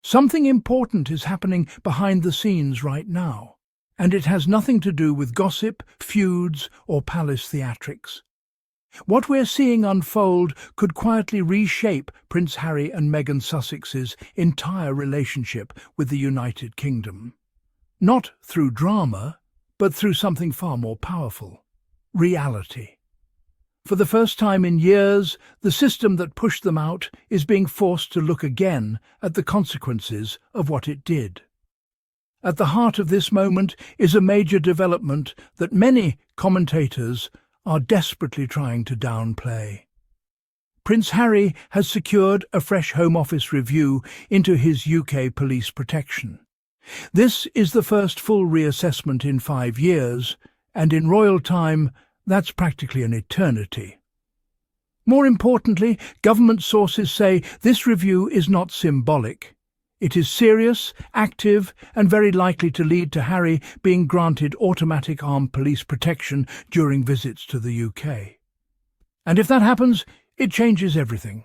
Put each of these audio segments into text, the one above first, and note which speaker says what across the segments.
Speaker 1: Something important is happening behind the scenes right now, and it has nothing to do with gossip, feuds, or palace theatrics. What we're seeing unfold could quietly reshape Prince Harry and Meghan Sussexes' entire relationship with the United Kingdom. Not through drama, but through something far more powerful: reality. For the first time in years, the system that pushed them out is being forced to look again at the consequences of what it did. At the heart of this moment is a major development that many commentators are desperately trying to downplay. Prince Harry has secured a fresh Home Office review into his UK police protection. This is the first full reassessment in 5 years, and in royal time, that's practically an eternity. More importantly, government sources say this review is not symbolic. It is serious, active, and very likely to lead to Harry being granted automatic armed police protection during visits to the UK. And if that happens, it changes everything.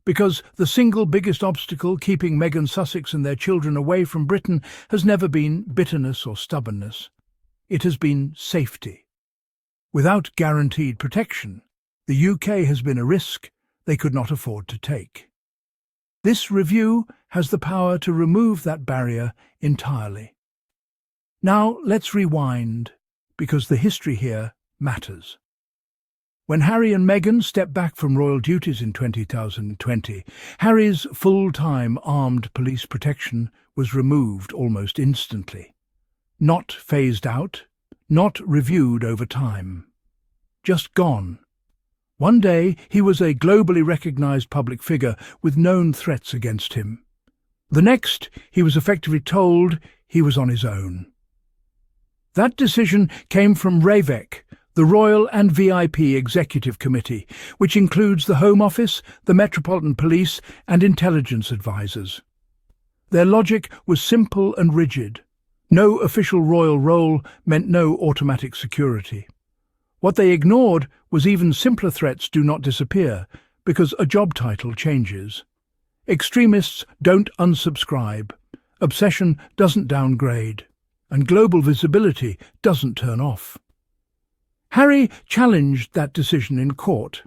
Speaker 1: Because the single biggest obstacle keeping Meghan Sussex and their children away from Britain has never been bitterness or stubbornness. It has been safety. Without guaranteed protection, the UK has been a risk they could not afford to take. This review has the power to remove that barrier entirely. Now let's rewind, because the history here matters. When Harry and Meghan stepped back from royal duties in 2020, Harry's full-time armed police protection was removed almost instantly. Not phased out, not reviewed over time. Just gone. One day he was a globally recognized public figure with known threats against him. The next, he was effectively told he was on his own. That decision came from REVEC, the Royal and VIP Executive Committee, which includes the Home Office, the Metropolitan Police and intelligence advisors. Their logic was simple and rigid. No official royal role meant no automatic security. What they ignored was even simpler threats do not disappear because a job title changes. Extremists don't unsubscribe, obsession doesn't downgrade, and global visibility doesn't turn off. Harry challenged that decision in court.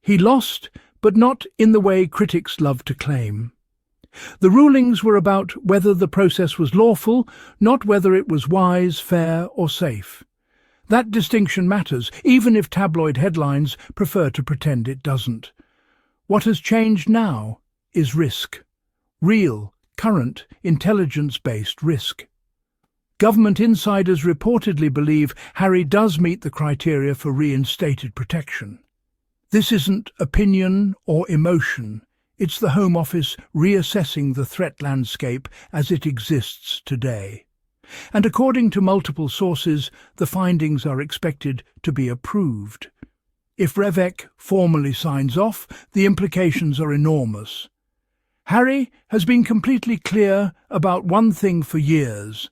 Speaker 1: He lost, but not in the way critics love to claim. The rulings were about whether the process was lawful, not whether it was wise, fair, or safe. That distinction matters, even if tabloid headlines prefer to pretend it doesn't. What has changed now is risk. Real, current, intelligence-based risk. Government insiders reportedly believe Harry does meet the criteria for reinstated protection. This isn't opinion or emotion. It's the Home Office reassessing the threat landscape as it exists today. And according to multiple sources, the findings are expected to be approved. If REVEC formally signs off, the implications are enormous. Harry has been completely clear about one thing for years.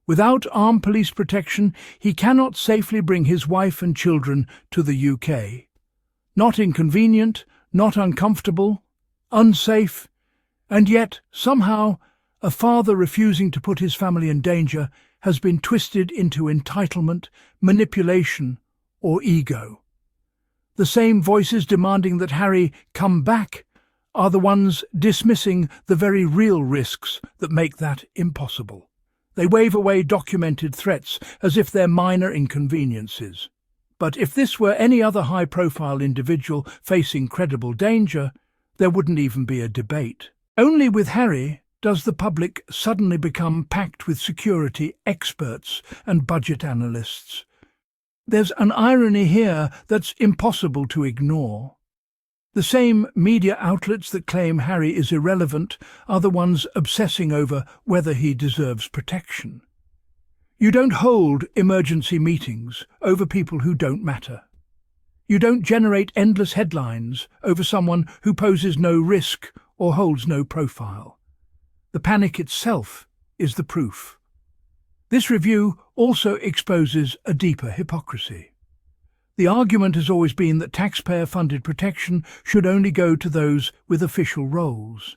Speaker 1: Without armed police protection, he cannot safely bring his wife and children to the UK. Not inconvenient, not uncomfortable, unsafe, and yet, somehow, a father refusing to put his family in danger has been twisted into entitlement, manipulation, or ego. The same voices demanding that Harry come back are the ones dismissing the very real risks that make that impossible. They wave away documented threats as if they're minor inconveniences. But if this were any other high-profile individual facing credible danger, there wouldn't even be a debate. Only with Harry does the public suddenly become packed with security experts and budget analysts. There's an irony here that's impossible to ignore. The same media outlets that claim Harry is irrelevant are the ones obsessing over whether he deserves protection. You don't hold emergency meetings over people who don't matter. You don't generate endless headlines over someone who poses no risk or holds no profile. The panic itself is the proof. This review also exposes a deeper hypocrisy. The argument has always been that taxpayer-funded protection should only go to those with official roles.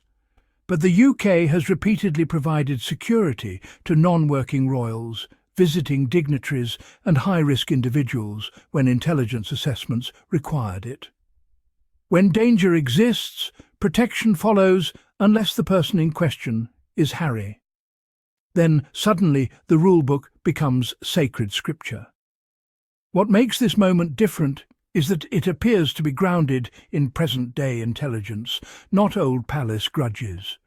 Speaker 1: But the UK has repeatedly provided security to non-working royals, visiting dignitaries and high-risk individuals when intelligence assessments required it. When danger exists, protection follows unless the person in question is Harry. Then suddenly the rulebook becomes sacred scripture. What makes this moment different is that it appears to be grounded in present-day intelligence, not old palace grudges.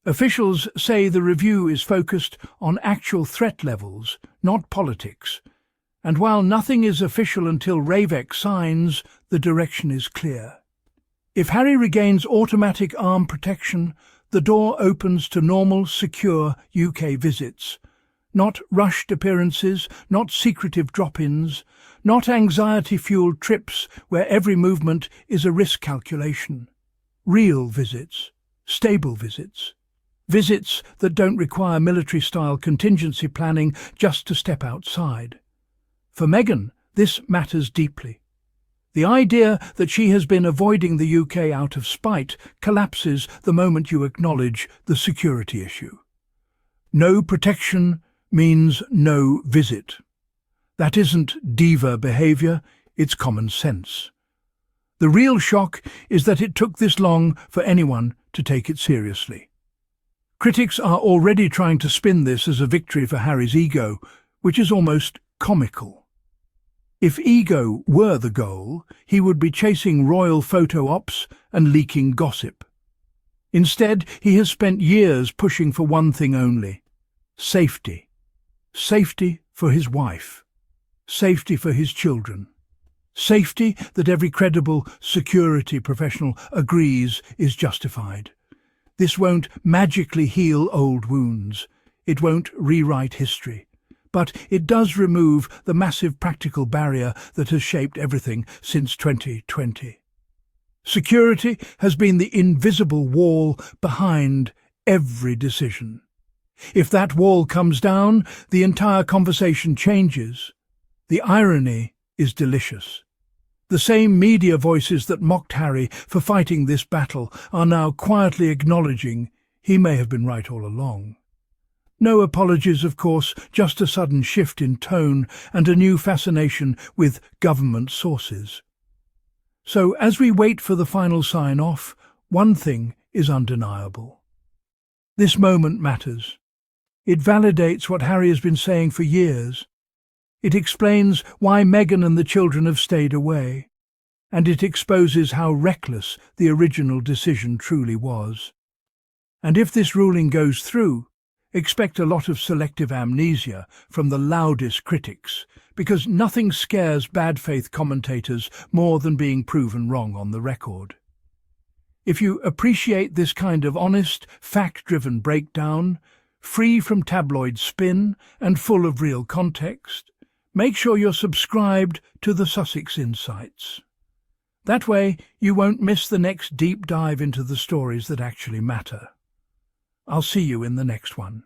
Speaker 1: Officials say the review is focused on actual threat levels, not politics, and while nothing is official until Ravek signs, the direction is clear. If Harry regains automatic arm protection, the door opens to normal, secure UK visits. Not rushed appearances, not secretive drop-ins, not anxiety-fueled trips where every movement is a risk calculation. Real visits, stable visits. Visits that don't require military-style contingency planning just to step outside. For Meghan, this matters deeply. The idea that she has been avoiding the UK out of spite collapses the moment you acknowledge the security issue. No protection means no visit. That isn't diva behaviour, it's common sense. The real shock is that it took this long for anyone to take it seriously. Critics are already trying to spin this as a victory for Harry's ego, which is almost comical. If ego were the goal, he would be chasing royal photo ops and leaking gossip. Instead, he has spent years pushing for one thing only: safety. Safety for his wife. Safety for his children. Safety that every credible security professional agrees is justified. This won't magically heal old wounds. It won't rewrite history. But it does remove the massive practical barrier that has shaped everything since 2020. Security has been the invisible wall behind every decision. If that wall comes down, the entire conversation changes. The irony is delicious. The same media voices that mocked Harry for fighting this battle are now quietly acknowledging he may have been right all along. No apologies, of course, just a sudden shift in tone and a new fascination with government sources. So as we wait for the final sign-off, one thing is undeniable. This moment matters. It validates what Harry has been saying for years. It explains why Meghan and the children have stayed away. And it exposes how reckless the original decision truly was. And if this ruling goes through, expect a lot of selective amnesia from the loudest critics, because nothing scares bad faith commentators more than being proven wrong on the record. If you appreciate this kind of honest, fact-driven breakdown, free from tabloid spin and full of real context, make sure you're subscribed to the Sussex Insights. That way you won't miss the next deep dive into the stories that actually matter. I'll see you in the next one.